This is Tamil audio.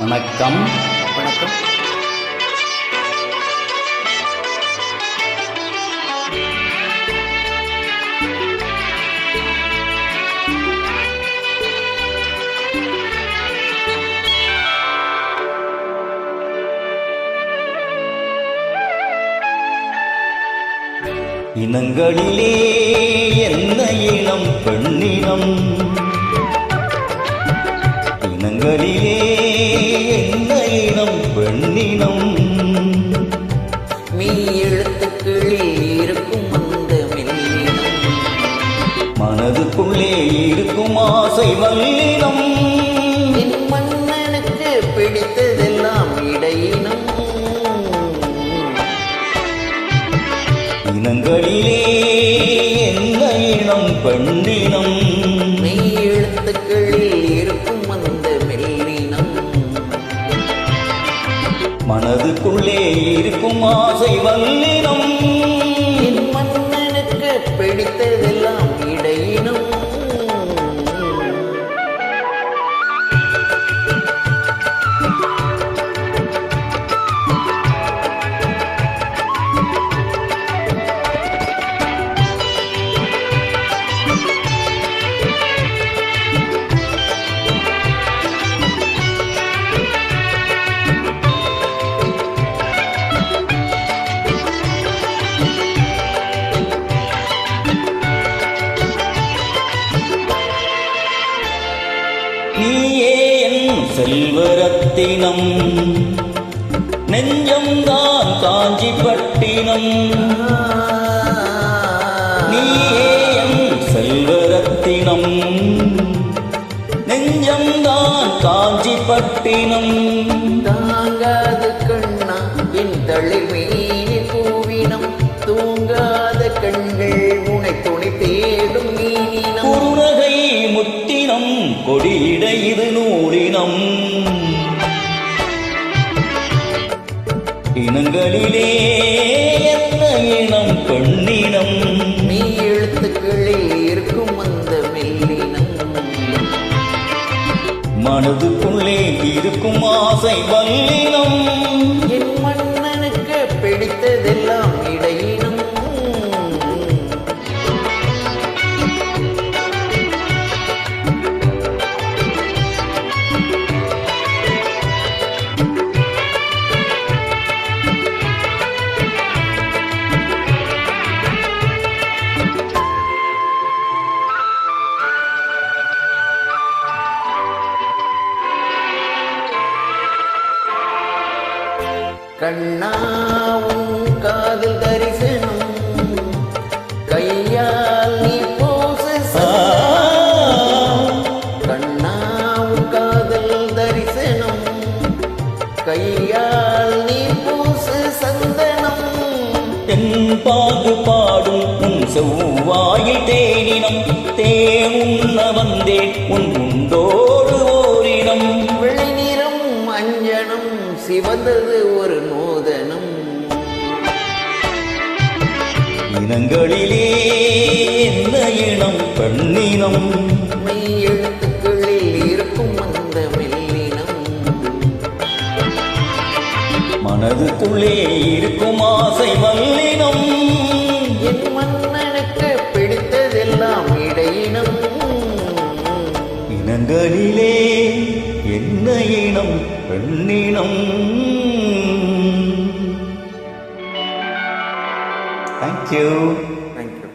வணக்கம். வணக்கம். இனங்களிலே என்ன இனம் பெண்ணினம், இனங்களிலே என்ன இனம் பெண்ணினம், மீ எழுத்துக்களில் இருக்கும் அந்த மெல்லினம், மனதுக்குள்ளே இருக்கும் ஆசை வல்லினம், என் மன்னனுக்கு பிடித்ததெல்லாம் இடையினம், இனங்களிலே என்ன இனம் பெண்ணினம், மீ எழுத்துக்களில் இருக்கும் அந்த மெல்லினம், மனதுக்குள்ளே இருக்கும் ஆசை வல்லினம், என் மன்னனுக்கு பிடித்ததெல்லாம் இடையினம். நீயே என் செல்வரத்தினம், நெஞ்சம்தான் காஞ்சிப்பட்டினம், நீயே என் செல்வரத்தினம், நெஞ்சம்தான் காஞ்சிப்பட்டினம், தாங்காத கண்ணா என் தளிர்மேனி பூவினம், தூங்காத கண்கள் உனை துணை தேடும் மீனினம், குறுநகை முத்தினம், கொடியிட இது நூலினம், இனங்களிலே என்ன இனம் பெண்ணினம், நீ எழுத்துக்களில் இருக்கும் அந்த மெல்லினம், மனதுக்குள்ளே இருக்கும் ஆசை வல்லினம், என் மன்னனுக்கு பிடித்ததெல்லாம் இடையினம், கண்ணாவும் காதல் தரிசனம், கையால் நீ பூச கண்ணாவும் காதல் தரிசனம், கையால் நீ பூச சந்தனம், தென் பாகு பாடும் உன் செவ்வாயில் தேனினம், தேவுண்ண வந்தேன் உன் உண்டோடு ஓரினம், வெளிநிறம் அஞ்சனம் சிவந்தது ஒரு நூதனம், இனங்களிலே என்ன இனம் பெண்ணினம், மெய் எழுத்துக்களில் இருக்கும் அந்த மெல்லினம், மனதுக்குள்ளே இருக்கும் ஆசை வல்லினம், என் மன்னனுக்கு பிடித்ததெல்லாம் இடையினம், இனங்களிலே என்ன இனம் பெண்ணினம். Thank you. Thank you.